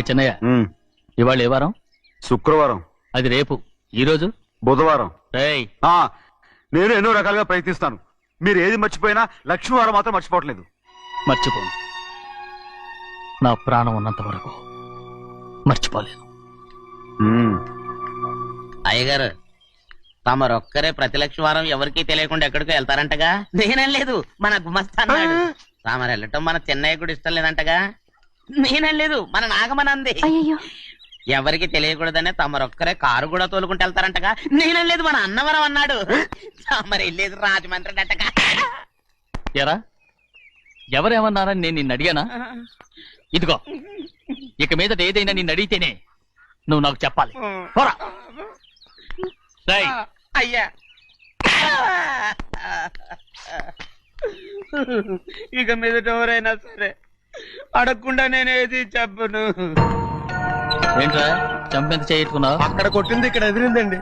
చిన్నయ్య, ఇవాళ ఏ వారం? శుక్రవారం. అది రేపు. ఈ రోజు బుధవారం. రేయ్, నేను ఎన్నో రకాలుగా ప్రయత్నిస్తాను. మీరు ఏది మర్చిపోయినా లక్ష్మీవారం మాత్రం మర్చిపోవట్లేదు. మర్చిపోను. నా ప్రాణం ఉన్నంత వరకు మర్చిపోలేను. అయ్యగారు, తమరొక్కరే ప్రతి లక్ష్మీవారం ఎవరికీ తెలియకుండా ఎక్కడికో వెళ్తారంటగా? నేనేం లేదు, మన గుమస్తా అన్నాడు. తామరు వెళ్ళటం మన చెన్నయ్య కూడా ఇష్టం లేదంటగా? నేనేం లేదు, మన నాగమనంది. ఎవరికి తెలియకూడదనే తమరొక్కరే కారు కూడా తోలుకుంటూ వెళ్తారంటగా? నేనేం లేదు, మన అన్నవరం అన్నాడు. తమరు వెళ్ళేది రాజమండ్రి అంటగా? ఎరా, ఎవరేమన్నారని నేను నిన్ను అడిగానా? ఇదిగో, ఇక మీదట ఏదైనా నిన్ను అడిగితేనే నువ్వు నాకు చెప్పాలి. అయ్యా, ఇక మీదట ఎవరైనా సరే అడగకుండా నేనేది చెప్పను. ఏంట్రా చంపెంత చేయించుకున్నావు? అక్కడ కొట్టింది ఇక్కడ ఎదిరిందండి.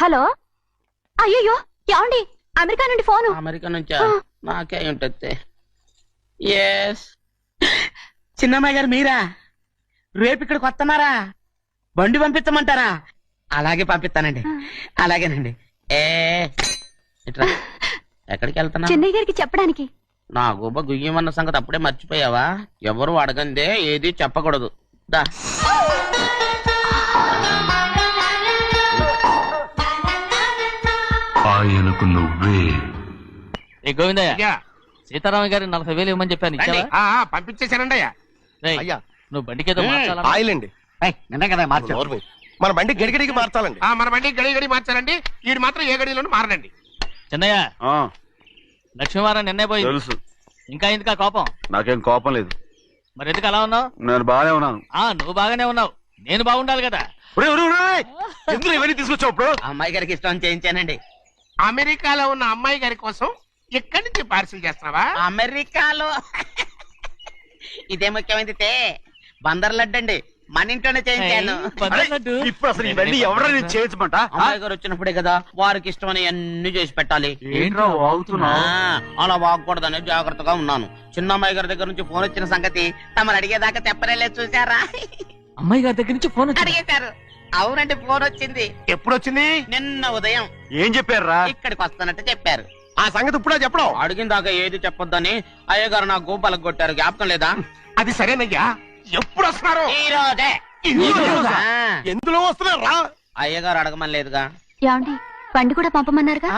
హలో, అయ్యో ఏమండి, అమెరికా నుండి ఫోను. అమెరికా నుంచా? నాకే ఉంటుంది. ఎస్, చిన్నమ్మాయి గారు మీరా? రేపు ఇక్కడికి వస్తున్నారా? బండి పంపించమంటారా? అలాగే పంపిస్తానండి. అలాగేనండి. ఇట్రా. ఎక్కడికి వెళ్తున్నా? చెన్నై గారికి చెప్పడానికి. నా గుబ్బ గుయ్యమన్న సంగతి అప్పుడే మర్చిపోయావా? ఎవరు అడగందే ఏది చెప్పకూడదు. దా. ఆయనకు నువ్వే. గోవిందయ్య, సీతారామ గారి 40,000 ఇవ్వమని చెప్పాను, ఇచ్చావా? పంపించేశానండి అయ్యా. నువ్వు బండికేదో మార్చాలా? ఆయిల్ అండి. నిన్న కదా మార్చారు. మన బండి గడిగడికి మార్చాలండి. మన బండి గడి మార్చాలండి. వీడు మాత్రం ఏ గడిలోనూ మారనండి. చిన్నయ్య, లక్ష్మీవారం నిన్నే పోయింది. తెలుసు. ఇంకా ఎందుకా కోపం? నాకేం కోపం లేదు. మరి ఎందుకు అలా ఉన్నావు? నేను బాగానే ఉన్నాను. నువ్వు బాగానే ఉన్నావు, నేను బాగుండాలి కదా. ఎందుకు ఇవన్నీ తీసుకొచ్చావు? ఇప్పుడు అమ్మాయి గారికి ఇష్టం చేయించానండి. అమెరికాలో ఉన్న అమ్మాయి గారి కోసం ఎక్కడి నుంచి పార్సిల్ చేస్తున్నావా? అమెరికాలో ఇదే ముఖ్యమైనది. బందర్ లడ్డు అండి, మన ఇంట్లోనే చేయించాను. ఇప్పుడు అసలు ఇవన్నీ ఎవరైనా చేయించమంట? అమ్మాయి గారు వచ్చినప్పుడే కదా వారికి ఇష్టమని అన్ని చేసి పెట్టాలి. ఏంట్రా వాగుతున్నా? అలా వాగకూడదని జాగ్రత్తగా ఉన్నాను. చిన్న అమ్మాయి గారి దగ్గర నుంచి ఫోన్ వచ్చిన సంగతి తమరు అడిగేదాకా చెప్పలేదు. చూసారా? అమ్మాయి గారి దగ్గర నుంచి ఫోన్ అడిగేశారు. అవునండి, ఫోన్ వచ్చింది. ఎప్పుడు వచ్చింది? నిన్న ఉదయం. ఏం చెప్పారా? ఇక్కడికి వస్తానంటే చెప్పారు. ఆ సంగతి ఇప్పుడే చెప్పడం. అడిగిన దాకా ఏది చెప్పొద్దని అయ్యగారు నా గోపాలకు కొట్టారు. జ్ఞాపకం లేదా? అది సరేనయ్యా, ఎప్పుడు వస్తున్నారు? ఈ రోజే. ఎందులో వస్తున్నారా? అయ్యగారు అడగమని లేదుగా. ఏమండి, బండి కూడా పంపమన్నారుగా?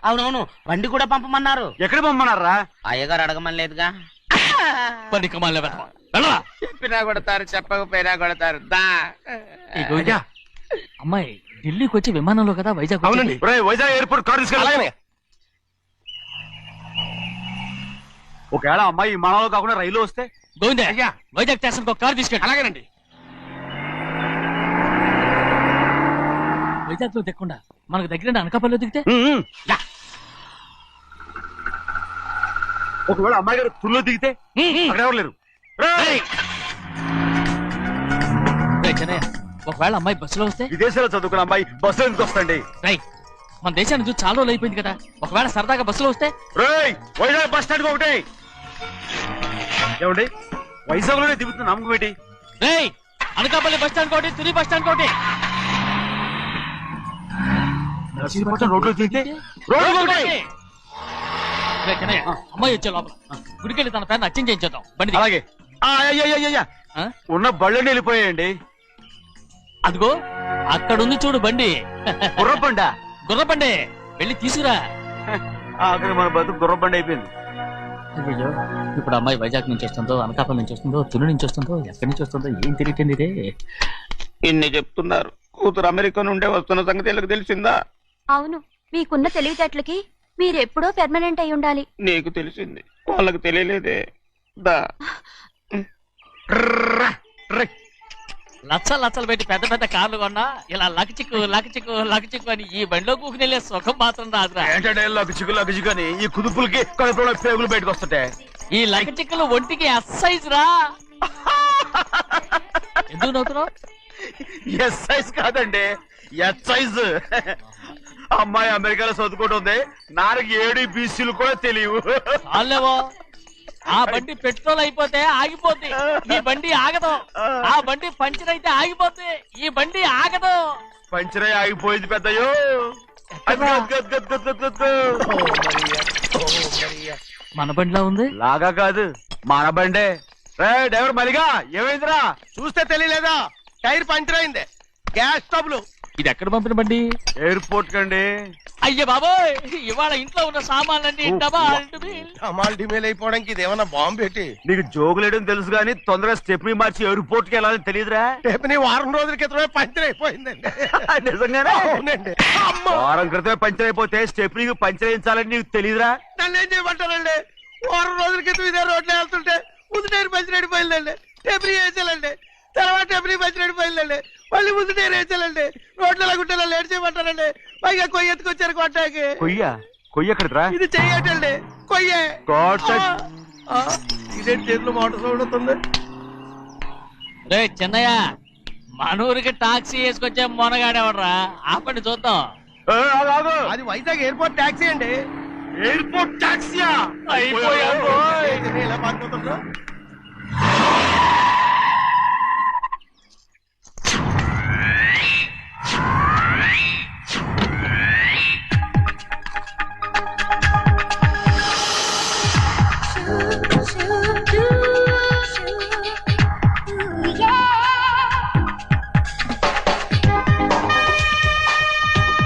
అవునవును, బండి కూడా పంపమన్నారు. ఎక్కడ పంపమన్నారా? అయ్యగారు అడగమని లేదుగా. చెప్పినా కొడతారు, చెప్పకపోయినా కొడతారు. అమ్మాయి ఢిల్లీకి వచ్చి విమానంలో కదా వైజాగ్. అవునండి. వైజాగ్ ఎయిర్పోర్ట్ కార్ తీసుకెళ్ళాలి. ఒకవేళ అమ్మాయి విమానంలో కాకుండా రైలు వస్తే? గోవింద, వైజాగ్ స్టేషన్ ఒక కార్ తీసుకెళ్ళి. అలాగేనండి. వైజాగ్ లో దిక్కుండా మనకు దగ్గర అనకాపల్లిలో దిగితే? ఒకవేళ అమ్మాయి గారు తుల్లో దిగితే? అక్కడ ఎవరు లేరు. ఒకవేళ అమ్మాయి బస్సులో వస్తే? విదేశాల్లో చదువుకున్న అమ్మాయి బస్సులో ఎందుకు వస్తండి? మన దేశాన్ని చూసి చాలా రోజులు అయిపోయింది కదా. ఒకవేళ సరదాగా బస్సులో వస్తే? వైజాగ్ బస్ స్టాండ్ ఒకటి. ఏమండి, వైజాగ్ లోనే దిగుతున్న నమ్మకం ఏంటి? అనకాపల్లి బస్ స్టాండ్ కోటి, తుని బస్ స్టాండ్ కోటి. రోడ్లో దిగితే అమ్మాయి వచ్చే లోపల గుడికెళ్ళి తన పేరుని అచ్చం చేయించేద్దాం. బండి అలాగే. ఉన్న బళ్ళని వెళ్ళిపోయాయండి. అదిగో అక్కడుంది చూడు బండి. గుర్రబండ. గుర్రబండి, వెళ్ళి తీసుకురా. అక్కడ మన బతుకు గుర్రబండి అయిపోయింది. అయ్యో, ఇప్పుడు అమ్మాయి వైజాగ్ నుంచి వస్తుందో, అనకాపల్లి నుంచి వస్తుందో, తుని నుంచి వస్తుందో, ఎక్కడి నుంచి వస్తుందో ఏం తెలియటండి ఇదే. ఇన్ని చెప్తున్నారు, కూతురు అమెరికా నుండే వస్తున్న సంగతి వీళ్ళకి తెలిసిందా? అవును, మీకున్న తెలివితేటలకి మీరెప్పుడో పెర్మనెంట్ అయి ఉండాలి. నీకు తెలిసింది, వాళ్ళకి తెలియలేదే. దా. లచ్చలు పెట్టి పెద్ద పెద్ద కార్లు కొన్నా ఇలా లకచిక్కు అని ఈ బండిలో కూకుని వెళ్ళే సుఖం మాత్రం రాదురా. ఏంటంటే లగచిక్కు అని ఈ కుదుపులకి కడుపులో పేగులు బయటకు వస్తుంటే ఈ లకచిక్కులు ఒంటికి ఎక్సైజ్ రా. ఎందుకు నవ్వుతున్నావు? ఎస్ సైజ్ కాదండి, ఎస్ సైజ్. అమ్మాయి అమెరికాలో చదువుకుంటుంది, నాకు 7 బీసీలు కూడా తెలియవు. చాలేవో, ఆ బండి పెట్రోల్ అయిపోతే ఆగిపోద్ది, ఈ బండి ఆగదు. ఆ బండి పంచర్ అయితే ఆగిపోద్ది, ఈ బండి ఆగదు. పంచరై ఆగిపోయింది పెద్దయ్యో. మన బండిలా ఉంది. లాగా కాదు, మన బండే. డ్రైవర్ మలిగా ఏమైందిరా? చూస్తే తెలియలేదా? టైర్ పంచర్ అయింది. Gas trouble. ఇది ఎక్కడ పంపిన బండి? ఎయిర్పోర్ట్ కండి. అయ్య బాబోయ్, ఇవాళ ఇంట్లో ఉన్న సామాన్లన్నీ డబాల్. అమాల్ డిమేల్ అయిపోవడానికి ఇదేమన్నా బాంబు పెట్టి. నీకు జోగులేయడం తెలుసు కానీ తొందరగా స్టెప్ని మార్చి ఎయిర్పోర్ట్ కి వెళ్ళాలని తెలియదురా? టేపుని వారం రోజుల క్రితమే పంచర్ అయిపోయిందండి. నిజంగానే అవునండి. అమ్మో, వారం క్రితమే పంచర్ అయిపోతే స్టెప్ని పంచర్ వేయించాలని నీకు తెలియదురా? నన్ను ఏం చేయమంటారండి? వారం రోజుల క్రితం ఇదే రోడ్లో వెళ్తుంటే ముందు టైర్ పంచర్ అయిపోయిందండి. టెబ్రీ వేసాలండి, తర్వాత టెబ్రీ పంచర్ అయిపోయిందండి. మళ్ళీ ముందు టైర్ వేసాలండి. రోడ్లు ఎలాగుంటే లేట్ చేయమంటారండి. పైగా కొయ్య ఎత్తుకొచ్చారు కొట్టాకి. కొయ్య ఎక్కడిరా? ఇది చెయ్యటండి, కొయ్యే. ఇదేంటి చేతిలో మోటార్ సౌండ్ అవుతుంది? రే చిన్నయ్య, మన ఊరికి టాక్సీ వేసుకొచ్చే మొనగాడేవడరా? ఆపండి చూద్దాం. అది వైజాగ్ ఎయిర్పోర్ట్ ట్యాక్సీ అండి. ఎయిర్పోర్ట్ టాక్సీయా? ఇలా పారిపోతుండ్రు.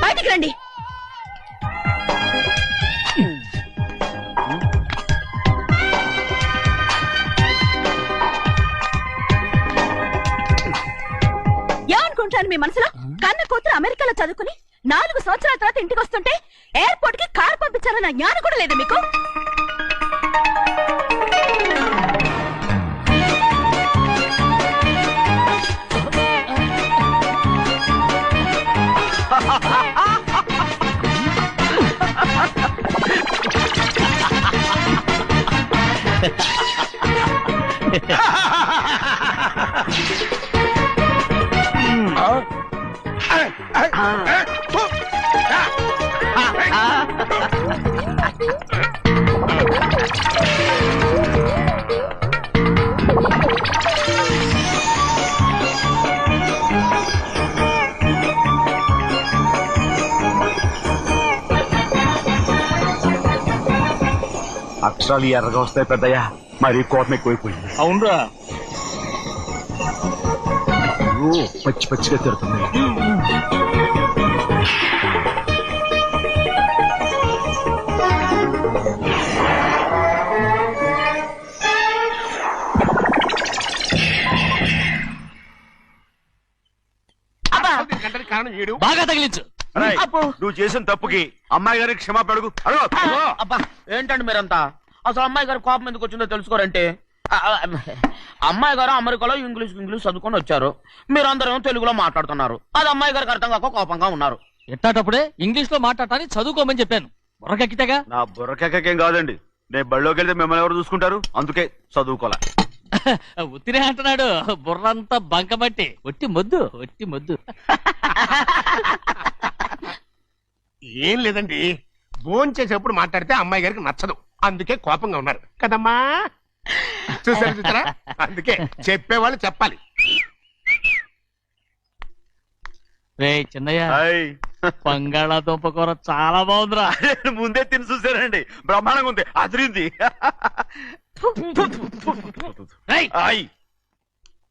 బయటికి రండి. ఏమనుకుంటాను మీ మనసులో? కన్న కూతురు అమెరికాలో చదువుకుని 4 సంవత్సరాల తర్వాత ఇంటికి వస్తుంటే ఎయిర్పోర్ట్ కి కారు పంపించాలన్న జ్ఞానం కూడా లేదా మీకు? అక్షరాలు ఎర్రగా వస్తాయి పెద్దయ్యా, మరి కోపం ఎక్కువైపోయింది. అవునరా, పచ్చి పచ్చిగా తిడుతుంది. గంటకి కారణం ఏడు. బాగా తగిలించు. అరేయ్, నువ్వు చేసిన తప్పుకి అమ్మాయి గారికి క్షమాపణ అడుగు. అబ్బా ఏంటండి మీరంతా? అసలు అమ్మాయి గారు కోపం ఎందుకు వచ్చిందో తెలుసుకోరంటే, అమ్మాయి గారు అమెరికాలో ఇంగ్లీష్ చదువుకొని వచ్చారు. మీరందరూ తెలుగులో మాట్లాడుతున్నారు. అది అమ్మాయి గారికి అర్థం కాక కోపంగా ఉన్నారు. ఎట్టాటప్పుడే ఇంగ్లీష్ లో మాట్లాడటానికి చదువుకోమని చెప్పాను. బుర్రకెక్కితేగా. నా బుర్రకేకేం కాదండి, నేను బళ్ళోకి వెళ్తే మిమ్మల్ని ఎవరు చూసుకుంటారు? అందుకే చదువుకోలే. ఉత్తిరే అంటున్నాడు, బుర్రంతా బంకబట్టి. ఒట్టి మొద్దు. ఏం లేదండి, భోజనం చేసేప్పుడు మాట్లాడితే అమ్మాయి గారికి నచ్చదు, అందుకే కోపంగా ఉన్నారు కదమ్మా. చూసారా? అందుకే చెప్పేవాళ్ళు చెప్పాలి. రే చిన్నయ్య, హాయ్. బంగాళాదుంప కూర చాలా బాగుందిరా. నేను ముందే తిని చూసానండి, బ్రహ్మాండంగా ఉంది, అదిరింది. రేయ్, హాయ్.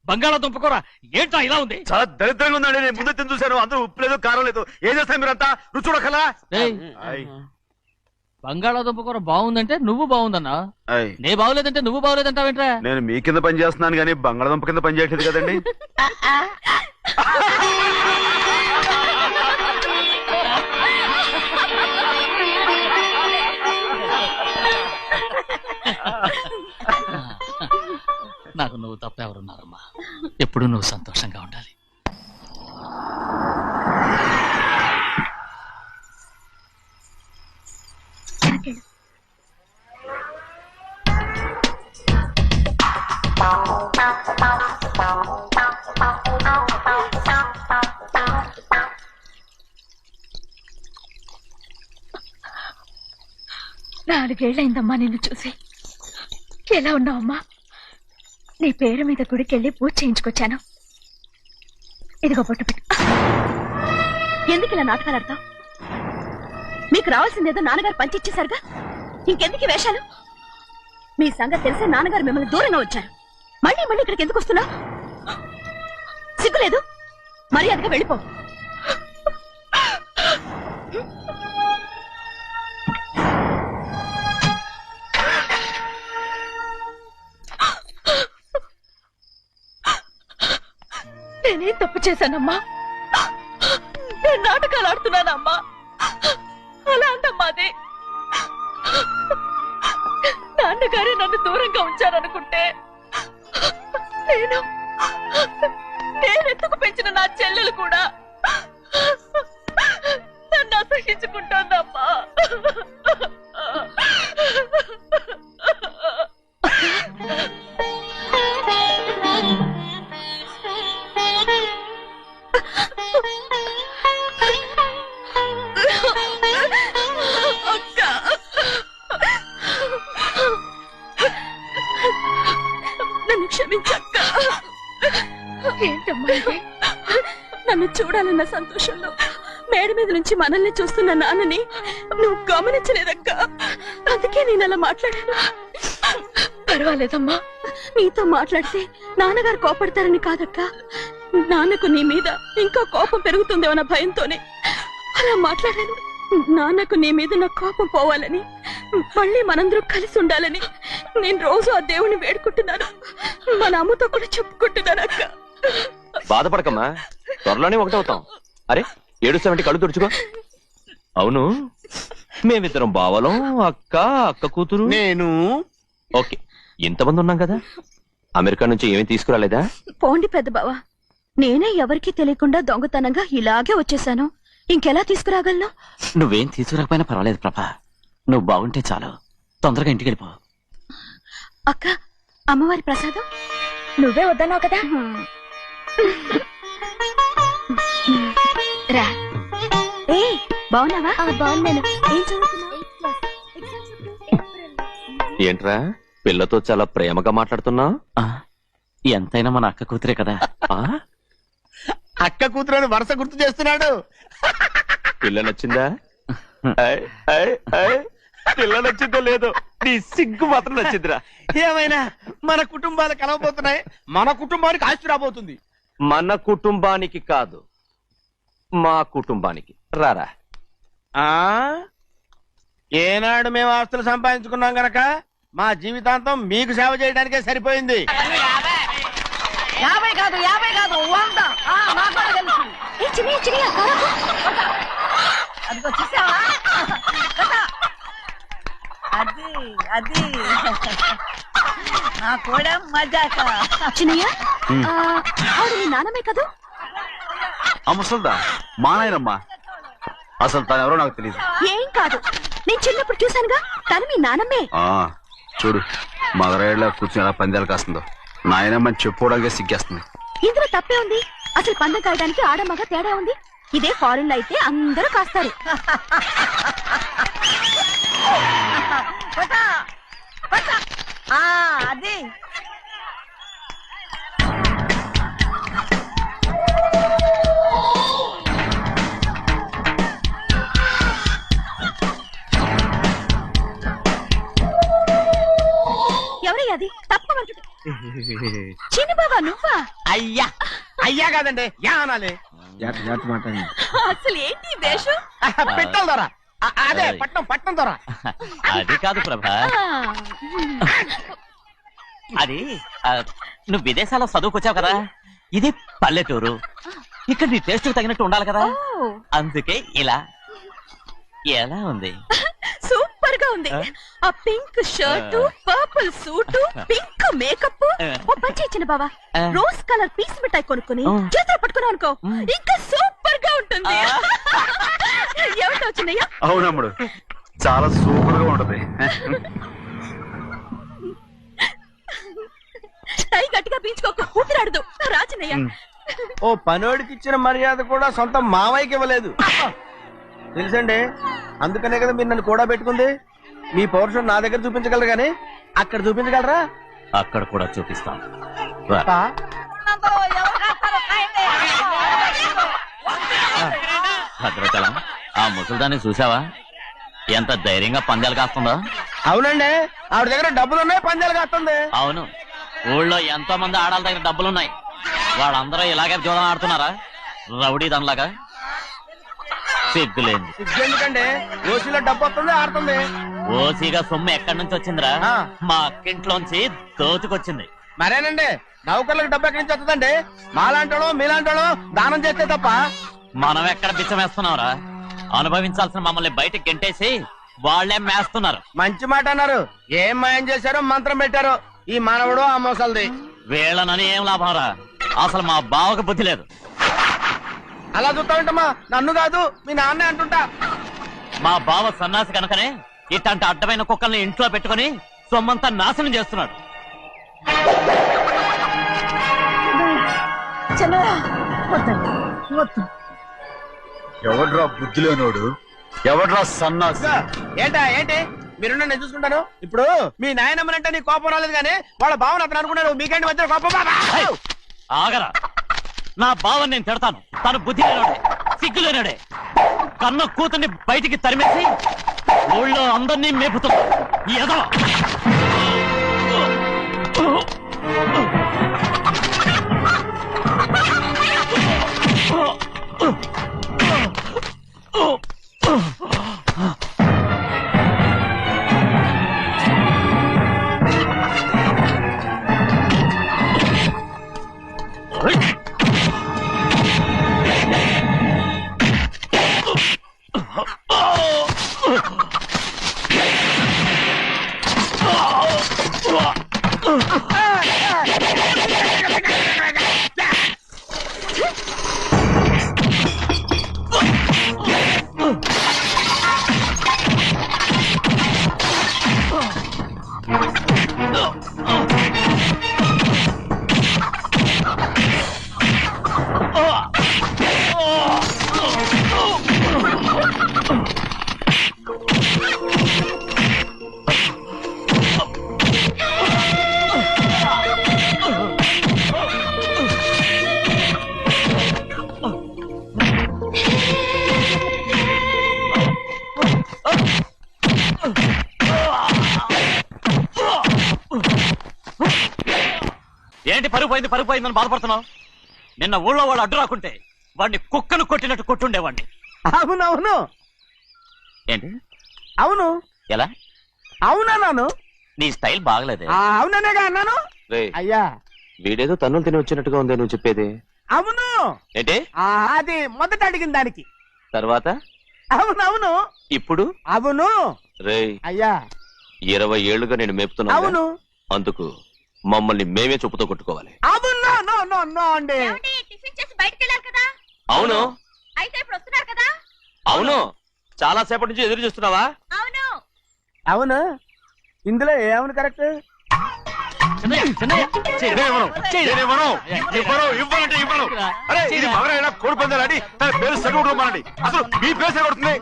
బంగాళాదుంప కూర ఏంట్రా ఇలా ఉంది? చాలా దరిద్రంగా ఉందండి, నేను ముందే తిని చూశాను. అందరూ ఉప్పు లేదు, కారం లేదు. ఏం చేస్తారు మీరంతా? రుచి చూడకలా. రేయ్, బంగాళాదుంప కూర బాగుందంటే నువ్వు బాగుందన్నా, నే బాగులేదంటే నువ్వు బాగులేదంటావేంట్రా? నేను మీ కింద పని చేస్తున్నాను కానీ బంగాళదుంప కింద పని చేయట్లేదు కదండి. నాకు నువ్వు తప్ప ఎవరున్నారమ్మా? ఎప్పుడు నువ్వు సంతోషంగా ఉండాలి. నాలుగేళ్లైందమ్మా నిన్ను చూసి. ఎలా ఉన్నావమ్మా? నీ పేరు మీద గుడికెళ్ళి పూజ చేయించుకొచ్చాను. ఇదిగో బొట్టు పెట్టు. ఎందుకు ఇలా నాటకాలు ఆడతావు? మీకు రావాల్సిందేదో నాన్నగారు పంచిచ్చేశారుగా, ఇంకెందుకు వేషాలు? మీ సంగతి తెలిసే నాన్నగారు మిమ్మల్ని దూరంగా వచ్చారు. మళ్ళీ మళ్ళీ ఇక్కడికి ఎందుకు వస్తున్నావు? సిగ్గులేదు? మర్యాదగా వెళ్ళిపో. నేనేం తప్పు చేశానమ్మా? నేను నాటకాలు ఆడుతున్నానమ్మా. అలా అంటమ్మా. అది నాన్నగారే నన్ను దూరంగా ఉంచారనుకుంటే నేనెత్తుకు పెంచిన నా చెల్లెలు కూడా నన్ను అసహించుకుంటోందమ్మా. నన్ను క్షమించక్క. ఏంటమ్మా ఇది? నన్ను చూడాలన్న సంతోషంలో మేడ మీద నుంచి మనల్ని చూస్తున్న నాన్నని నువ్వు గమనించలేదక్క. అందుకే నేను అలా మాట్లాడాను. పర్వాలేదమ్మా, నీతో మాట్లాడితే నాన్నగారు కోపడతారని కాదక్క. నాన్నకు నీ మీద ఇంకా కోపం పెరుగుతుందేమన్న భయంతోనే అలా మాట్లాడాను. నాన్నకు నీ మీద నా కోపం పోవాలని, మళ్ళీ మనందరం కలిసి ఉండాలని నేను రోజు ఆ దేవుని వేడుకుంటున్నాను. మన అమ్మతో కూడా చెప్పుకుంటున్నాను అక్క. బాధపడకమ్మా, త్వరలోనే ఒకటవుతాం. అరే ఏడుస్తామంటే కళ్ళు తుడుచుకో. అవును, మేమిద్దరం బావలం, అక్క కూతురు, నేను. ఓకే, ఇంతమంది ఉన్నాం కదా. అమెరికా నుంచి ఏమీ తీసుకురాలేదా? పోండి పెద్ద బావా, నేనే ఎవరికీ తెలియకుండా దొంగతనంగా ఇలాగే వచ్చేసాను. ఇంకెలా తీసుకురాగలను? నువ్వేం తీసుకురాకపోయినా పర్వాలేదు ప్రభా, నువ్వు బాగుంటే చాలు. తొందరగా ఇంటికి వెళ్ళిపో. అక్క, అమ్మవారి ప్రసాదం నువ్వే వద్దన్నావు కదా. రా. ఏ బాగున్నావా? బాగున్నాను. ఏం చదువుతున్నావు? ఏంట్రా పిల్లతో చాలా ప్రేమగా మాట్లాడుతున్నా? ఎంతైనా మన అక్క కూతురే కదా. అక్క కూతురని వరుస గుర్తు చేస్తున్నాడు. పిల్ల నచ్చిందా? పిల్ల నచ్చిందో లేదో, నీ సిగ్గు మాత్రం నచ్చిందిరా. ఏమైనా మన కుటుంబాలు కలవబోతున్నాయి. మన కుటుంబానికి ఆస్తి రాబోతుంది. మన కుటుంబానికి కాదు, మా కుటుంబానికి. రారా. ఏనాడు మేము ఆస్తులు సంపాదించుకున్నాం గనక మా జీవితాంతం మీకు సేవ చేయడానికే సరిపోయింది. 50 కాదు 100. అదిగో చూసావా? అది నా కూడా మజాక. చిన్నయ్య, ఆవిడ నీ నాన్నమే కదా? ముసల్దా మా నాయనమ్మా. అసలు తను ఎవరో నాకు తెలియదు. ఏం కాదు, నేను చిన్నప్పుడు చూశానుగా. తను మీ నాన్నమ్మే. చూడు మగరాయిలా కూర్చుని ఎలా పందాలు కాస్తుందో. నాయనమ్మని చెప్పుకోవడానికి సిగ్గేస్తుంది. ఇందులో తప్పే ఉంది? అసలు పందెం కాయడానికి ఆడమగ తేడా ఉంది. ఇదే ఫారెన్ లో అయితే అందరూ కాస్తారు. అది ఎవరయ్యా? అది తప్పమంటు. చిన్ని బాబా నువ్వా? అయ్యా అయ్యా కాదండి, యా అనాలి. అసలు ఏంటి వేషం? పెట్టాలి దొరా. అదే పట్నం దొరా. అది కాదు ప్రభా, అది నువ్వు విదేశాల్లో చదువుకొచ్చావు కదా, ఇది పల్లెటూరు. ఇక్కడ నీ టేస్ట్ తగినట్టు ఉండాలి కదా, అందుకే ఇలా. ఎలా ఉంది? సూపర్ గా ఉంది. ఆ pink shirt, purple suit, pink makeup. ఓ పని ఇచ్చిన బావా, రోజ్ కలర్ పీస్ మిఠాయి కొనుక్కుని చేతిలో పట్టుకున్నావు అనుకో, ఇంకా సూపర్ గా ఉంటుంది. ఏమిటో వచ్చిందయ్యా? అవునమ్ముడు, చాలా సూపర్ గా ఉంటది. టై గట్టిగా పీంచుకోకు ఊపిరాడదు రాజనయ్య. ఓ పనోడికి ఇచ్చిన మర్యాద కూడా సొంత మావయ్యకి ఇవ్వలేదు తెలుసండి. అందుకనే కదా మీరు నన్ను కూడా పెట్టుకుంది. మీ పౌరుషం నా దగ్గర చూపించగలరు గానీ అక్కడ చూపించగలరా? అక్కడ కూడా చూపిస్తాం రా. భద్రచలం ఆ ముసలిదాన్ని చూసావా ఎంత ధైర్యంగా పందాలు కాస్తుందో. అవునండి, ఆవిడ దగ్గర డబ్బులున్నాయి, పందాలు కాస్తుంది. అవును, ఊళ్ళో ఎంతో మంది ఆడాళ్ళ దగ్గర డబ్బులున్నాయి. వాళ్ళందరూ ఇలాగే జూదం ఆడుతున్నారా రౌడీ దానిలాగా? సిగ్గులేంది. ఎందుకండి ఓసీలో డబ్బు వస్తుంది, ఆడుతుంది. ఓసీగా సొమ్ము ఎక్కడి నుంచి వచ్చిందిరా? మా అక్కింట్లోంచి దోచుకొచ్చింది. మరేనండి, నౌకర్లకు డబ్బు ఎక్కడి నుంచి వస్తుందండి? మాలాంటోళ్ళు మీలాంటోళ్ళు దానం చేస్తే తప్ప. మనం ఎక్కడ బిచ్చం వేస్తున్నావురా? అనుభవించాల్సిన మమ్మల్ని బయటకు గెంటేసి వాళ్లే మేస్తున్నారు. మంచి మాట అన్నారు. ఏం మాయం చేశారో మంత్రం పెట్టారో ఈ మానవుడు ఆ మోసల్ది. వీళ్ళనని ఏం లాభం రా? అసలు మా బావకు బుద్ధి లేదు. అలా చూస్తా ఉంటామా? నన్ను కాదు మీ నాన్నే అంటుంటా. మా బావ సన్నాసి కనుకనే ఇట్లాంటి అడ్డమైన కుక్కల్ని ఇంట్లో పెట్టుకుని సొమ్మంతా నాశనం చేస్తున్నాడు. ఎవడ్రా బుద్ధిలోనోడు? ఎవడ్రా సన్నాసి? ఏంటి మీరు నేను చూసుకుంటాను. ఇప్పుడు మీ నాయనమ్మనంటే నీ కోపం రాలేదు కానీ వాళ్ళ భావన అతను అనుకున్నాడు. మీకేంటి మధ్య కోపం? ఆగరా, నా బావని నేను తిడతాను. తను బుద్ధి లేనాడే, సిగ్గు లేనాడే. కన్న కూతుర్ని బయటికి తరిమేసి ఊళ్ళో అందరినీ మేపుతున్నా. ఏదో ఏంటి పరుగు పోయిందని బాధపడుతున్నావు? నిన్న ఊళ్ళో వాడు అడ్డు రాకుంటే వాడిని కుక్కను కొట్టినట్టు కొట్టుండేవాడిని. అవునవును. ఏంటి? అవును. ఎలా? అవునన్నాను. నీ స్టైల్ బాగలేదే. అవుననేగా అన్నాను. అయ్యా వీడేదో తన్నులు తిని వచ్చినట్టుగా ఉంది నువ్వు చెప్పేది. అవును. ఏంటి? అది మొదట అడిగిన దానికి తర్వాత అవునవును. ఇప్పుడు అవును. రే అయ్యా 20 ఏళ్లుగా నేను మేపుతున్నా. అవును. అందుకు మమ్మల్ని మేమే చెప్పుతో కొట్టుకోవాలి. అవును. అండి టిఫిన్ చేసి బయటికి వెళ్ళారు కదా? అవును. అయితే ఇప్పుడు వస్తున్నారు కదా? అవును. చాలా సేపటి నుంచి ఎదురు చూస్తున్నావా? అవును. అవును. ఇందులో ఏమవును కరెక్ట్? కోడి పందాలని తన పేరు సరిగొట్టుకోమనండి. అసలు మీ పేరు సరిగొడుతుంది.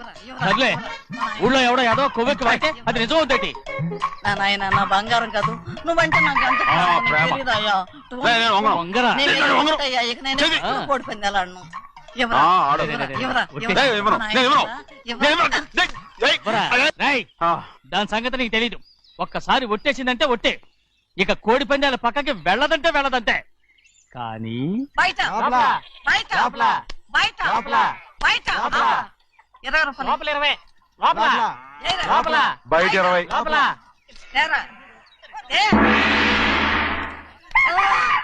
ఊళ్ళో ఎవడో ఏదో కొవ్వెక్కి వాడితే అది నిజం అవుతాయి. నాయన నా బంగారం కాదు నువ్వంటే నాకు అంత తెలీదయ్యా. కోడి పందాలను దాని సంగతి నీకు తెలీదు. ఒక్కసారి ఒట్టేసిందంటే ఒట్టే. ఇక కోడి పందాల పక్కకి వెళ్ళదంటే వెళ్ళదంటే. కానీ బయట బయట బయట బయట 20 రూపాయలు బయట 20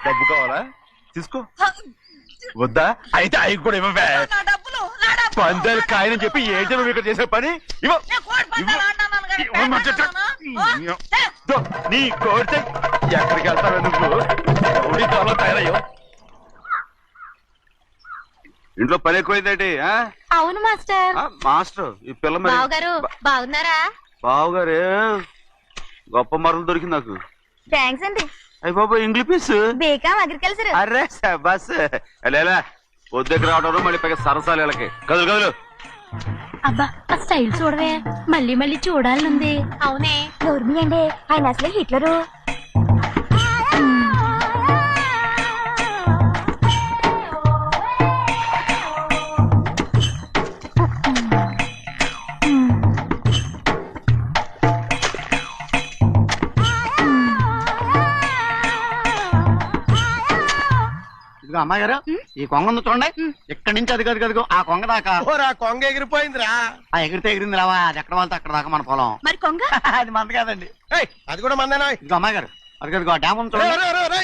డబ్బు కావాలా? తీసుకో. వద్దా? అయితే అవి కూడా ఇవ్వవే. పందాలు కాయని చెప్పి ఏంటి నువ్వు ఇక్కడ చేసే పని? నీ కోరితే ఎక్కడికి వెళ్తావే నువ్వు? తయారయ్యో. ఇంట్లో పని ఎక్కువైందేంటి? అవును మాస్టర్. మాస్టర్ ఈ పిల్ల మరి బావగారు బాగున్నారా? బావగారే గొప్ప మరలు దొరికింది నాకు. థ్యాంక్స్ అండి. అయ్యి బాబు ఇంగ్లీష్ పీస్ బేకాం అగ్రికల్చర్. అరే బస్ లేలా పొద్దుకు రావడం మళ్ళీ పైగా సరసాలు వీళ్ళకి కదులు కదులు. అబ్బా ఆ స్టైల్ చూడవే, మళ్ళీ మళ్ళీ చూడాలనుంది. అవునే నోర్మి అండి, ఆయన అసలే హిట్లరు. ఇదిగో అమ్మాయి గారు, ఈ కొంగ ఉంది చూడండి, ఇక్కడి నుంచి అది కదిగో ఆ కొంగ దాకా. ఆ కొంగ ఎగిరిపోయిందిరా. ఆ ఎగిరితే ఎగిరింది రావా, అది ఎక్కడ వాళ్ళతో అక్కడ దాకా మన పొలం. మరి కొంగ అది మంద కాదండి. అది కూడా మందేనా? ఇదిగో అమ్మాయి గారు, అది కదిగో ఆ డ్యామ్ ఉంది చూడండి.